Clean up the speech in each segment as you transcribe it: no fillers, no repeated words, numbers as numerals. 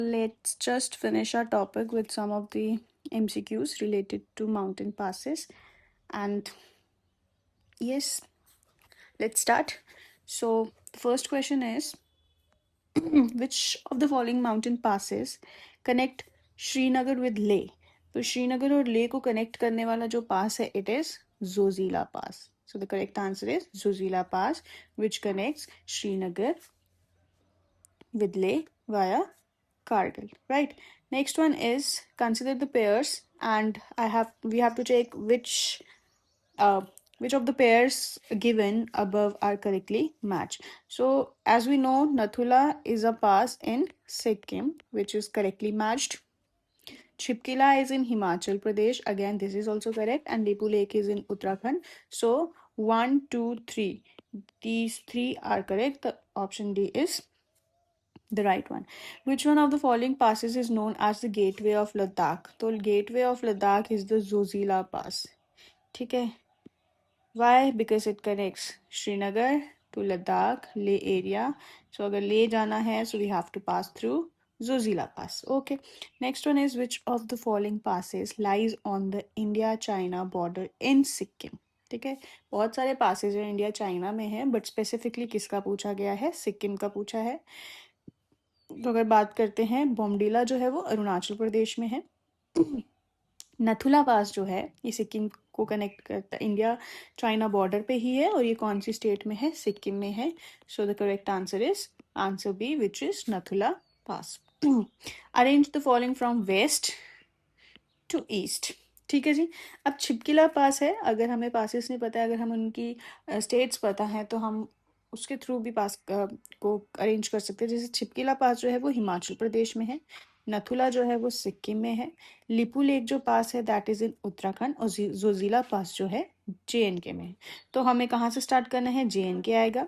Let's just finish our topic with some of the MCQs related to mountain passes. And yes, let's start. So, the first question is which of the following mountain passes connect Srinagar with Leh? तो श्रीनगर और लेह को connect करने वाला जो पास है it is Zojila pass. So the correct answer is Zozila Pass, which connects Srinagar with Leh via Kargil, right? Next one is consider the pairs, and we have to check which of the pairs given above are correctly matched. So as we know, Nathula is a pass in Sikkim, which is correctly matched. Chipkila is in Himachal Pradesh. Again, this is also correct. And Lipu Lake is in Uttarakhand. So 1, 2, 3. These three are correct. The option D is the right one. Which one of the following passes is known as the Gateway of Ladakh? So Gateway of Ladakh is the Zozila Pass. ठीक है. Why? Because it connects Srinagar to Ladakh, Leh area. So अगर ले जाना है, so we have to pass through Zozila Pass. Okay. Next one is which of the following passes lies on the India-China border in Sikkim? ठीक है. बहुत सारे passes हैं India China में है, but specifically किसका पूछा गया है? सिक्किम का पूछा है. तो अगर बात करते हैं, बोमडीला जो है वो अरुणाचल प्रदेश में है. नथुला पास जो है ये सिक्किम को कनेक्ट करता है, इंडिया चाइना बॉर्डर पे ही है, और ये कौन सी स्टेट में है? सिक्किम में है. So the correct answer is answer B, which is Nathu La pass. Arrange the following from west to east. ठीक है जी. अब छिपकिला पास है. अगर हमें पासेस नहीं पता है, अगर हम उनकी स्टेट्स पता है, तो हम उसके थ्रू भी पास को अरेंज कर सकते हैं. जैसे छिपकिला पास जो है वो हिमाचल प्रदेश में है, नथुला जो है वो सिक्किम में है, लिपू लेक जो पास है दैट इज इन उत्तराखंड, और जोजिला पास जो है JNK में है. तो हमें कहाँ से स्टार्ट करना है? JNK आएगा,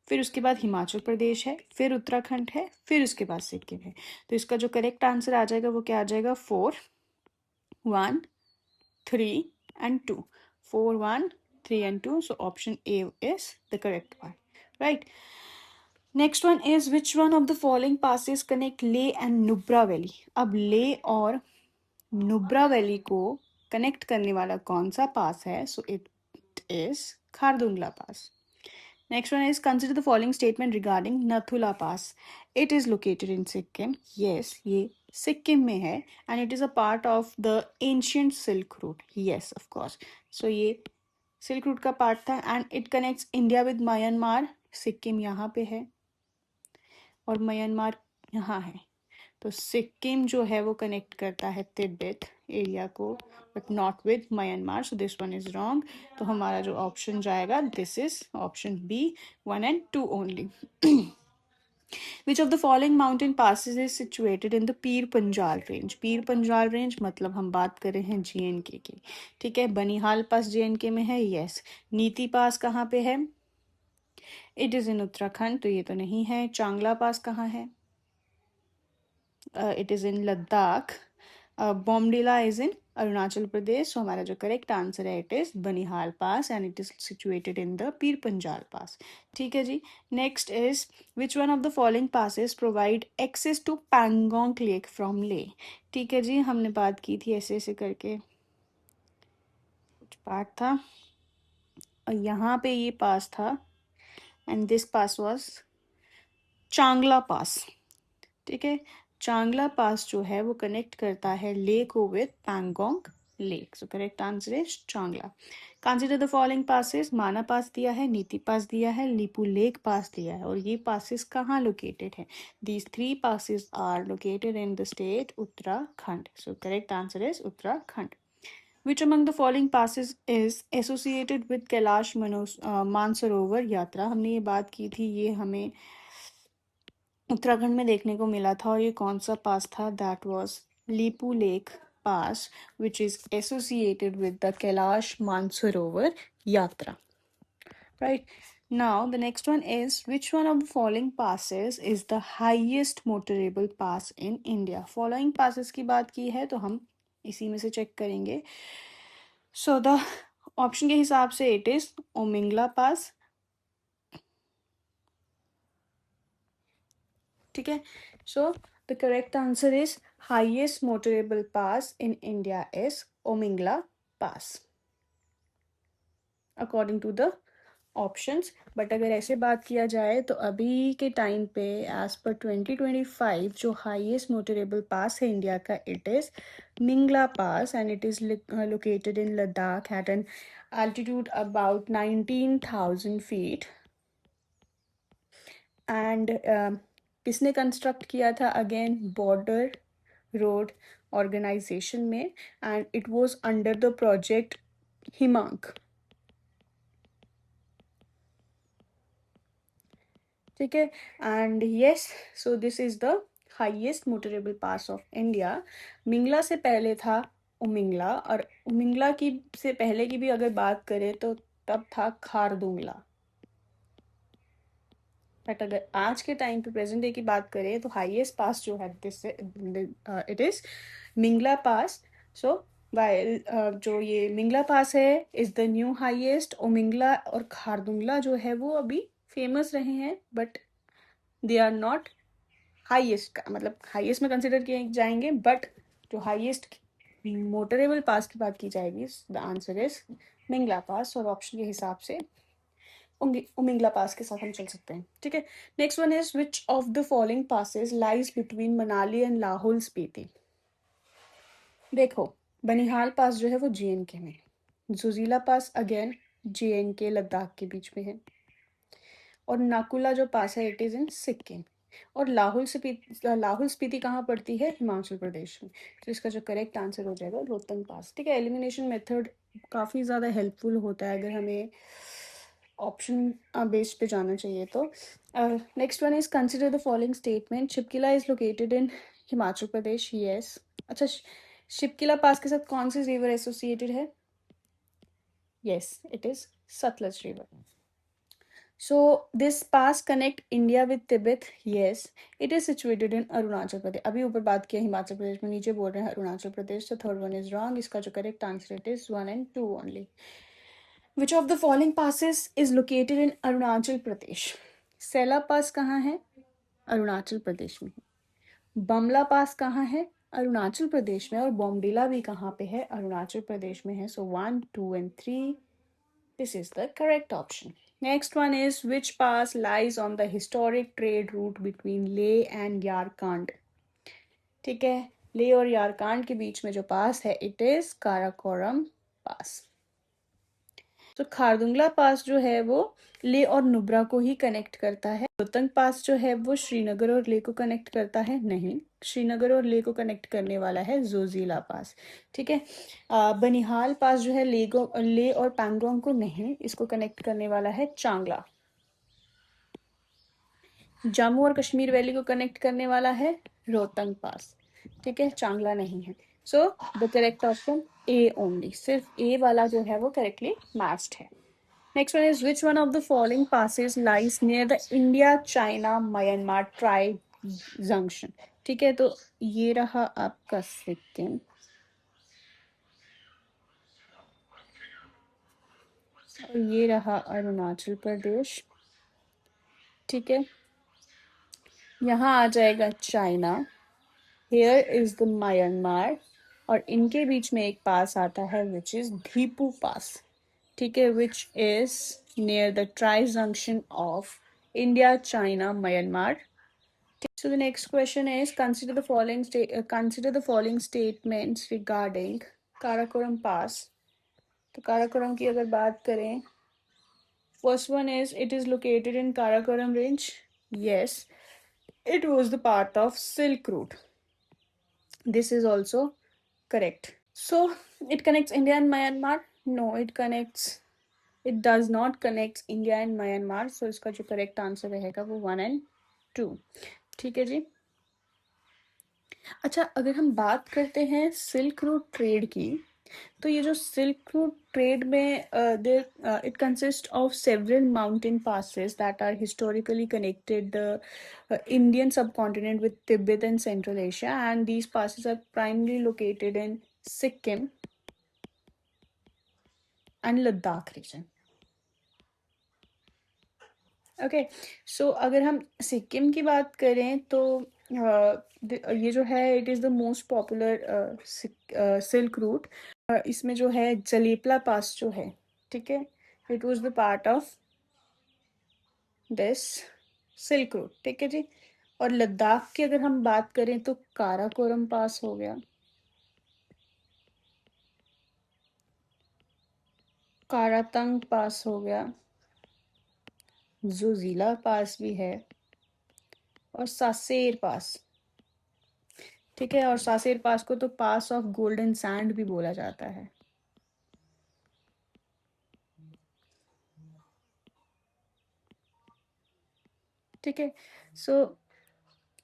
फिर उसके बाद हिमाचल प्रदेश है, फिर उत्तराखंड है, फिर उसके बाद सिक्किम है. तो इसका जो करेक्ट आंसर आ जाएगा वो क्या आ जाएगा? 4, 1, 3 and 2. 4, 1, 3 and 2. So option A is the correct one, right? Next one is which one of the following passes connect Leh and Nubra Valley? अब ले और नुब्रा वैली को कनेक्ट करने वाला कौन सा पास है? So it is Khardungla pass. Next one is consider the following statement regarding Nathula Pass. It is located in Sikkim. Yes, ये सिक्किम में है, and it is a part of the ancient Silk Route. Yes, of course. So ये silk route का part था, and it connects India with Myanmar. Sikkim यहाँ पे है और म्यांमार यहाँ है. तो सिक्किम जो है वो कनेक्ट करता है तिब्बत एरिया को, but not with Myanmar. So this one is wrong. तो हमारा जो ऑप्शन जाएगा this is option B, 1 and 2 only. Which of the following mountain passes is situated in the Pir Panjal range? Pir Panjal range मतलब हम बात कर रहे हैं JNK की. ठीक है. बनिहाल पास JNK में है. यस. नीति पास कहाँ पे है? इट इज इन उत्तराखंड, तो ये तो नहीं है. चांगला पास कहाँ है? It is in Ladakh. Bomdila is in Arunachal Pradesh. So हमारा जो करेक्ट आंसर है it is Banihal pass, and it is situated in the Pir Panjal pass. ठीक है जी. Next is which one of the following passes provide access to Pangong lake from Leh? ठीक है जी. हमने बात की थी ऐसे ऐसे करके कुछ पार्ट था, और यहाँ पे ये पास था, एंड दिस पास वॉज चांगला पास. ठीक है. चांगला पास जो है वो कनेक्ट करता है ले को with Pangong lake. So correct answer is Changla. Consider the following passes. Mana pass दिया है, नीति पास दिया है, लिपू लेक पास दिया है, और ये पासेस कहाँ लोकेटेड है? These 3 passes are located in the state Uttarakhand. So correct answer is Uttarakhand. Which among the following passes is associated with Kailash Mansarovar Yatra? हमने ये बात की थी, ये हमें उत्तराखंड में देखने को मिला था, और ये कौन सा पास था? That was Lipulekh pass, which is associated with the Kailash Mansarovar yatra. Right. Now the next one is which one of the following passes is the highest motorable pass in India? Following passes की बात की है तो हम इसी में से चेक करेंगे. सो द ऑप्शन के हिसाब से इट इज ओमिंगला पास. ठीक है. सो The correct answer is highest motorable pass in India is Omingla Pass, according to the options. But अगर ऐसे बात किया जाए तो अभी के टाइम पे एज पर 2025 जो हाईएस्ट मोटरेबल पास है इंडिया का, it is Mingla pass and it is located in Ladakh at an altitude about 19,000 feet. And किसने कंस्ट्रक्ट किया था? अगेन बॉर्डर रोड ऑर्गेनाइजेशन में, and it was under the project Himank. ठीक है. And yes, so this is the highest motorable pass of India. Mingla से पहले था उमिंगला, और उमिंगला की से पहले की भी अगर बात करें तो तब था खारदुंगला. बट अगर आज के टाइम पे प्रेजेंट डे की बात करें तो हाईएस्ट पास जो है this it is Mingla pass. So while जो ये मिंगला पास है is the new highest. Omingla और खारदुंगला जो है वो अभी फेमस रहे हैं, but they are not highest. मतलब हाईएस्ट में कंसिडर किए जाएंगे, बट जो हाईएस्ट मोटरेबल पास की बात की जाएगी, द आंसर इज मिंगला पास. और ऑप्शन के हिसाब से उमिंगला पास के साथ हम चल सकते हैं. ठीक है. Next one is which of the following passes lies between Manali and Lahaul Spiti. देखो, बनिहाल पास जो है वो JNK में, जुजीला पास अगेन JNK लद्दाख के बीच में है, और नाकुला जो पास है इट इज इन सिक्किम. और लाहौल स्पीति कहाँ पड़ती है? हिमाचल प्रदेश में. तो इसका जो करेक्ट आंसर हो जाएगा रोहतंग पास. ठीक है. एलिमिनेशन मेथड काफ़ी ज़्यादा हेल्पफुल होता है अगर हमें ऑप्शन बेस्ड पे जाना चाहिए तो. Next one is consider the following statement. Shipki La is located in Himachal Pradesh. Yes. अच्छा, शिपकिला पास के साथ कौन सी रिवर एसोसिएटेड है? Yes, it is Sutlej river. So this pass connect India with Tibet. Yes, it is situated in Arunachal Pradesh. अभी ऊपर बात किया हिमाचल प्रदेश में, नीचे बोल रहे हैं अरुणाचल प्रदेश. तो थर्ड वन इज रॉन्ग. इसका जो correct answer it is 1 and 2 only. Which of the following passes is located in Arunachal Pradesh? Sela pass कहाँ है? अरुणाचल प्रदेश में. बमला पास कहाँ है? अरुणाचल प्रदेश में. और बोमडिला भी कहाँ पे है? अरुणाचल प्रदेश में है. सो 1, 2 and 3. This is the correct option. Next one is which pass lies on the historic trade route between Leh and Yarkand? ठीक है. लेह और यारकांड के बीच में जो पास है इट इज काराकोरम पास. तो खारदुंगला पास जो है वो लेह और नुब्रा को ही कनेक्ट करता है. रोहतंग पास जो है वो श्रीनगर और लेह को कनेक्ट करता है? नहीं, श्रीनगर और लेह को कनेक्ट करने वाला है जोजीला पास. ठीक है. बनिहाल पास जो है लेह और पैंगोंग को नहीं, इसको कनेक्ट करने वाला है चांगला. जम्मू और कश्मीर वैली को कनेक्ट करने वाला है रोहतंग पास. ठीक है, चांगला नहीं है. So the correct option A only. सिर्फ ए वाला जो है वो करेक्टली मैच्ड है. Next one is which one of the following passes lies near the India China Myanmar Tri junction? ठीक है. तो ये रहा आपका सिक्किम, और ये रहा अरुणाचल प्रदेश. ठीक है. यहाँ आ जाएगा China. Here is the Myanmar, और इनके बीच में एक पास आता है विच इज धीपू पास. ठीक है, which is near the tri junction of India China Myanmar. So the next question is consider the following statements regarding Karakoram Pass. तो काराकोरम की अगर बात करें, first one is it is located in Karakoram range. Yes, it was the part of Silk Route. This is also correct. So it connects India and Myanmar? No, it does not connect India and Myanmar. So इसका जो correct answer रहेगा वो 1 and 2. ठीक है जी. अच्छा, अगर हम बात करते हैं सिल्क रूट ट्रेड की, तो ये जो सिल्क रूट ट्रेड में it consist of several mountain passes that are historically connected the Indian subcontinent with Tibet and central Asia, and these passes are primary located in Sikkim and Ladakh region. Okay. So अगर हम सिक्किम की बात करें तो ये जो है it is the most popular silk route. इसमें जो है जलेपला पास जो है, ठीक है, it was the part of this silk route, ठीक है जी। और लद्दाख की अगर हम बात करें तो काराकोरम पास हो गया, कारातंग पास हो गया, जोजिला पास भी है, और सासेर पास, ठीक है। और सासेर पास को तो पास ऑफ गोल्डन सैंड भी बोला जाता है, ठीक है। सो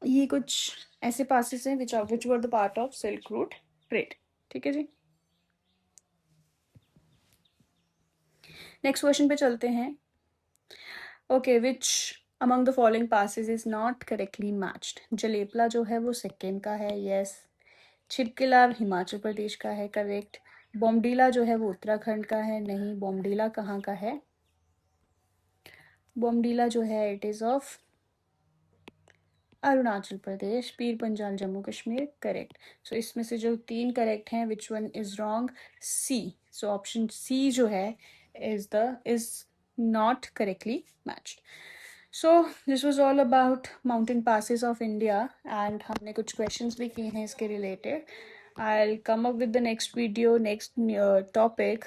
ये कुछ ऐसे पासेस हैं which were the part of silk route trade, ठीक है जी। नेक्स्ट क्वेश्चन पे चलते हैं। Okay, which among the following passes is not correctly matched. Jelep La जो है वो सिक्किम का है, यस। छिपकिला हिमाचल प्रदेश का है, करेक्ट। बोमडीला जो है वो उत्तराखंड का है, नहीं। बोमडीला कहाँ का है? बोमडीला जो है it is of Arunachal Pradesh. Pir Panjal Jammu Kashmir, correct. So इसमें से जो 3 करेक्ट हैं, which one is wrong? C. So option C जो है is not correctly matched. So this was all about mountain passes of India, and हमने कुछ क्वेश्चंस भी किए हैं इसके related. I will come up with the next video, next topic.